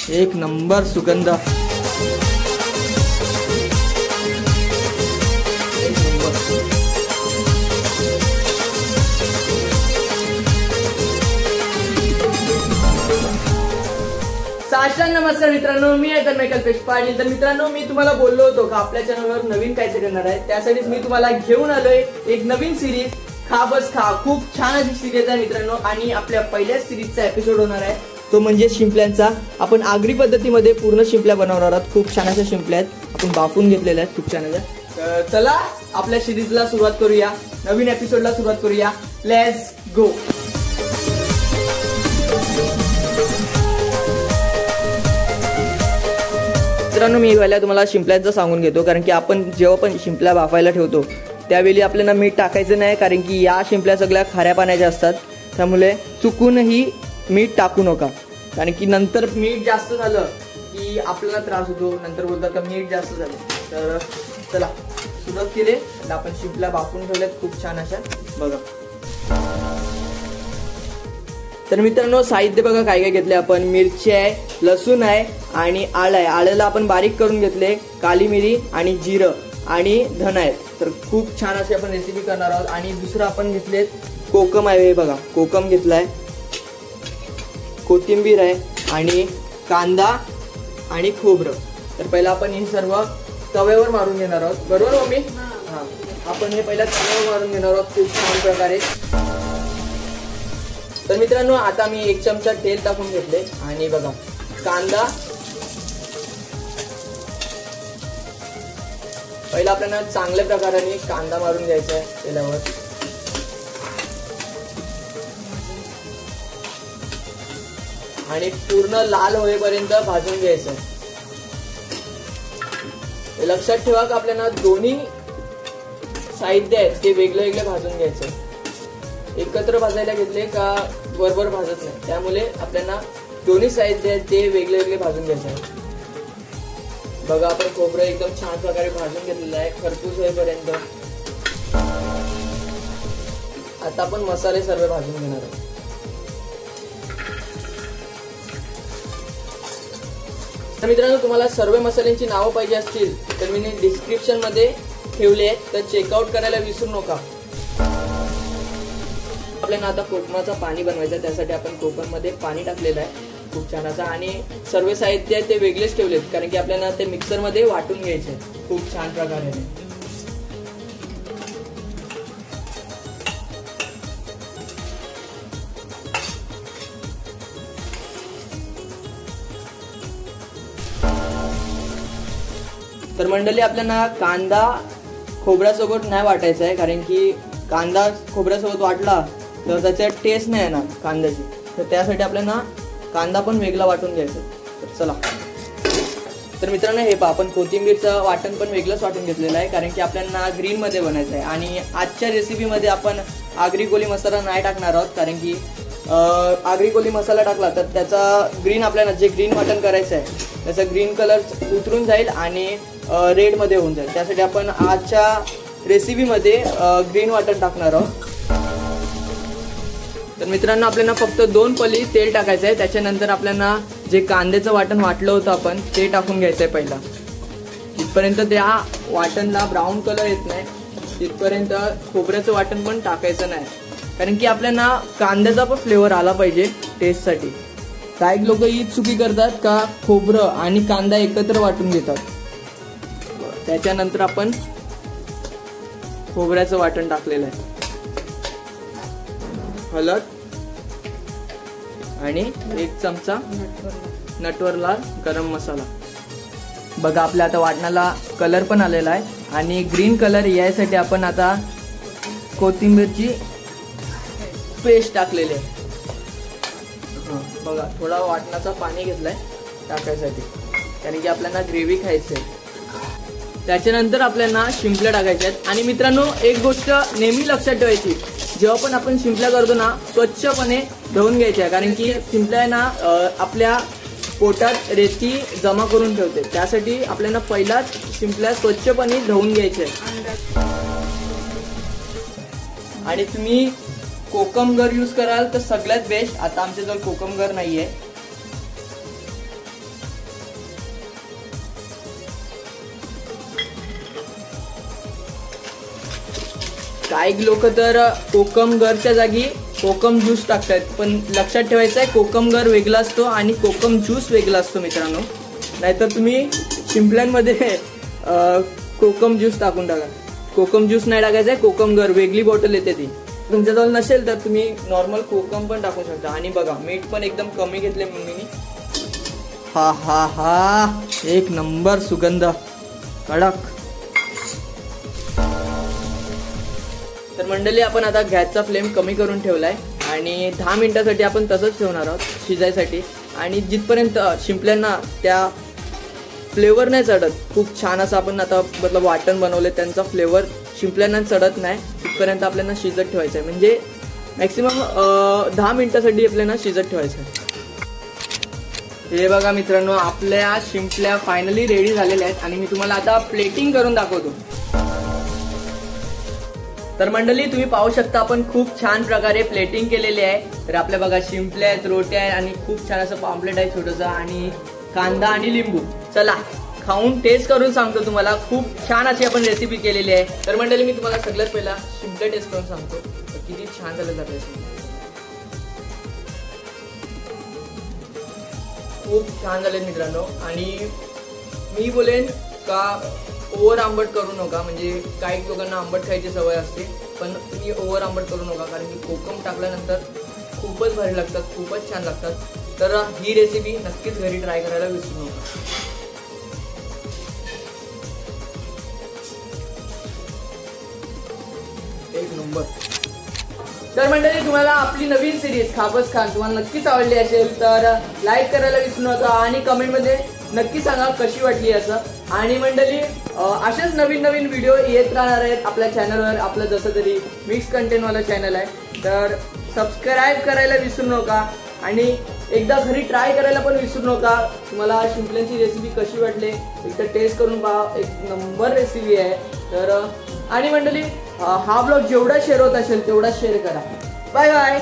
एक नंबर सुगंध। साष्टांग नमस्कार मित्रांनो, मी आहे तन्मय कल्पेश पाटील। तर मित्रांनो, मी तुम्हाला बोललो होतो का आपल्या चॅनलवर नवीन काहीतरी येणार आहे, त्यासाठीच मी तुम्हाला घेऊन आलोय एक नवीन सिरीज, खा बस खा। खूप छान अशी सिरीज आहे मित्रांनो, आणि आपल्या पहिल्या सिरीजचा एपिसोड होणार आहे तो म्हणजे शिंपल्यांचा। आपण आगरी पद्धतीमध्ये पूर्ण शिंपल्या बनवणार आहोत। खूप छान अशा शिंपल्या आहेत, आपण बाफून घेतलेल्या आहेत खूप छान अशा। चला आपल्या सिरीजला सुरुवात करूया, नवीन एपिसोडला सुरुवात करूया। Let's go. मित्रांनो, मी पहिला तुम्हाला शिंपल्यांचं सांगून घेतो, कारण की आपण जेव्हा पण शिंपल्या बाफायला ठेवतो त्यावेळी आपल्याला मीठ टाकायचं नाही, कारण की या शिंपल्या सगळ्या खाऱ्या पाण्याच्या असतात। त्यामुळे चुकूनही मीठ टाकू नका, कारण की नंतर मीठ जास्त झालं की आपल्याला त्रास होतो। नंतर बोलतात का मीठ जास्त झालं। तर चला सुरुवात केली, आपण शिंपल्या बाफून ठेवल्यात खूप छान अशा बघा। तर मित्रांनो, साहित्य बघा काय काय घेतले आपण। मिरची आहे, लसूण आहे आणि आलं आहे। आल्याला आपण बारीक करून घेतले, काली मिरी आणि जिरं आणि धन आहेत। तर खूप छान अशी आपण रेसिपी करणार आहोत। आणि दुसरं आपण घेतलेत कोकम आहे, हे बघा कोकम घेतलाय, कोथिंबीर आहे आणि कांदा आणि खोबरं। तर पहिला आपण हे सर्व तव्यावर मारून घेणार आहोत, बरोबर मम्मी? हा, आपण हे पहिला तव्यावर मारून घेणार आहोत खूप छान प्रकारे। तर मित्रांनो, आता मी 1 चमचा तेल टाकून घेतले आणि बघा कांदा पहिला आपल्याला चांगल्या प्रकारे कांदा मारून घ्यायचा आहे तेलावर। आणि पूर्ण लाल होईपर्यंत भाजून घ्यायचं आहे। लक्षात ठेवा की आपल्याला दोन्ही साहित्य आहेत ते वेगळे वेगळे भाजून घ्यायचे। एकत्र भाजायला घेतले का बरोबर भाजत नाही, त्यामुळे आपल्याला दोन्ही साहित्य आहेत ते वेगळे वेगळे भाजून घ्यायचे आहे। बघा आपण खोबरं एकदम छान प्रकारे भाजून घेतलेलं आहे खरपूस होईपर्यंत। आता आपण मसाले सर्व भाजून घेणार आहोत। तर मित्रांनो, तुम्हाला सर्व मसाल्यांची नावं पाहिजे असतील तर मी डिस्क्रिप्शन मध्ये ठेवले आहेत, तर चेकआउट करायला विसरू नका। आपल्याला आता कोकमाचं पाणी बनवायचं, त्यासाठी आपण कोकममध्ये पाणी टाकलेलं आहे खूप छान असं। आणि सर्व साहित्य ते वेगळेच ठेवलेत, कारण की आपल्याला ते मिक्सर मध्ये वाटून घ्यायचे खूप छान प्रकारे। तर मंडळी, आपल्याला कांदा खोबऱ्यासोबत नाही वाटायचा आहे, कारण की कांदा खोबऱ्यासोबत वाटला तर त्याच्यात टेस्ट नाही येणार कांद्याची। तर त्यासाठी आपल्याला कांदा पण वेगळा वाटून घ्यायचा। तर चला, तर मित्रांनो हे पहा, आपण कोथिंबीरचं वाटण पण वेगळंच वाटून घेतलेलं आहे, कारण की आपल्याला ग्रीन मध्ये बनायचं आहे। आणि आजच्या रेसिपीमध्ये आपण आगरी कोली मसाला नाही टाकणार आहोत, कारण की आगरी कोली मसाला टाकला तर त्याचा ग्रीन, आपल्याला जे ग्रीन वाटण करायचं आहे त्याचा ग्रीन कलर उतरून जाईल आणि रेड मध्ये होऊन जाईल। त्यासाठी आपण आजच्या रेसिपीमध्ये ग्रीन वाटण टाकणार आहोत। तर मित्रांनो, आपल्याला फक्त 2 पळी तेल टाकायचं आहे। त्याच्यानंतर आपल्याला जे कांद्याचं वाटण वाटलं होतं आपण ते टाकून घ्यायचं आहे पहिला। इथपर्यंत त्या वाटणला ब्राऊन कलर येत नाही तिथपर्यंत खोबऱ्याचं वाटण पण टाकायचं नाही, कारण की आपल्याला कांद्याचा पण फ्लेवर आला पाहिजे टेस्टसाठी। काही लोक ही चुकी करतात का खोबरं आणि कांदा एकत्र वाटून घेतात। त्याच्यानंतर आपण खोबऱ्याचं वाटण टाकलेलं आहे, हळद आणि 1 चमचा नटवर लाल गरम मसाला। बघा आपल्या आता वाटणाला कलर पण आलेला आहे, आणि ग्रीन कलर यायसाठी आपण आता कोथिंबीरची पेस्ट टाकलेली आहे। बघा थोडा वाटणाचा पाणी घेतलाय टाकायसाठी, कारण की आपल्याला ग्रेव्ही खायची आहे। त्याच्यानंतर आपल्याला शिंपल्या टाकायच्या आहेत। आणि मित्रांनो, एक गोष्ट नेहमी लक्षात ठेवायची, जेव्हा पण आपण शिंपल्या करतो ना स्वच्छपणे धुवून घ्यायच्या, कारण की शिंपल्या ना आपल्या पोटात रेती जमा करून ठेवते। त्यासाठी आपल्याला पहिलाच शिंपल्या स्वच्छपणे धुवून घ्यायच्या। आणि तुम्ही कोकमगर यूज कराल तर सगळ्यात बेस्ट। आता आमच्याजवळ कोकमगर नाहीये, काही लोक तर कोकमगरच्या जागी कोकम ज्यूस टाकतात, पण लक्षात ठेवायचं आहे कोकमगर वेगळा असतो आणि कोकम ज्यूस वेगळा असतो मित्रांनो. नाहीतर तुम्ही शिंपल्यांमध्ये कोकम ज्यूस टाकून टाका. कोकम ज्यूस नाही टाकायचं आहे, कोकमगर वेगळी बॉटल येते ती. तुमच्याजवळ नसेल तर तुम्ही नॉर्मल कोकम पण टाकू शकता. आणि बघा मीठ पण एकदम कमी घेतले मम्मीनी. हा हा हा, एक नंबर सुगंध कडक. तर मंडळी आपण आता गॅसचा फ्लेम कमी करून ठेवलाय आणि 10 मिनिटासाठी आपण तसंच ठेवणार आहोत शिजायसाठी. आणि जिथपर्यंत शिंपल्यांना त्या फ्लेवर नाही चढत, खूप छान असं आपण आता मतलब वाटण बनवले त्यांचा फ्लेवर शिंपल्यांना चढत नाही तिथपर्यंत आपल्याला शिजत ठेवायचं आहे. म्हणजे मॅक्सिमम 10 मिनिटासाठी आपल्याला शिजत ठेवायचं आहे. हे बघा मित्रांनो, आपल्या शिंपल्या फायनली रेडी झालेल्या आहेत आणि मी तुम्हाला आता प्लेटिंग करून दाखवतो. तर मंडळी तुम्ही पाहू शकता आपण खूप छान प्रकारे प्लेटिंग केलेली आहे. तर आपल्या बघा शिंपल्या आहेत, रोट्या आहेत आणि खूप छान असं पॉम्पलेट आहे छोटंसं आणि कांदा आणि लिंबू. चला खाऊन टेस्ट करून सांगतो तुम्हाला. खूप छान अशी आपण रेसिपी केलेली आहे. तर मंडळी मी तुम्हाला सगळ्यात पहिला शिंपल्या टेस्ट करून सांगतो किती छान झालं जातं. खूप छान झाले मित्रांनो. आणि मी बोलेन का ओव्हर आंबट करू नका. म्हणजे काही लोकांना आंबट खायची सवय असते, पण तुम्ही ओव्हर आंबट करू नका कारण की कोकम टाकल्यानंतर खूपच भारी लागतात, खूपच छान लागतात. तर ही रेसिपी नक्कीच घरी ट्राय करायला विसरू नका. एक नंबर. तर मंडळी तुम्हाला आपली नवीन सिरीज खापस खान तुम्हाला नक्कीच आवडली असेल तर लाईक करायला विसरू नका आणि कमेंटमध्ये नक्की सांगा कशी वाटली असं. आणि मंडळी असेच नवीन नवीन व्हिडिओ येत राहणार आहेत आपल्या चॅनलवर. आपलं जसं तरी मिक्स कंटेंटवाला चॅनल आहे, तर सबस्क्राईब करायला विसरू नका आणि एकदा घरी ट्राय करायला पण विसरू नका. तुम्हाला शिंपल्यांची रेसिपी कशी वाटली एकदा टेस्ट करून पहा, एक नंबर रेसिपी आहे. तर आणि मंडळी हा ब्लॉग जेवढा शेअर होत असेल तेवढा शेअर करा. Bye bye.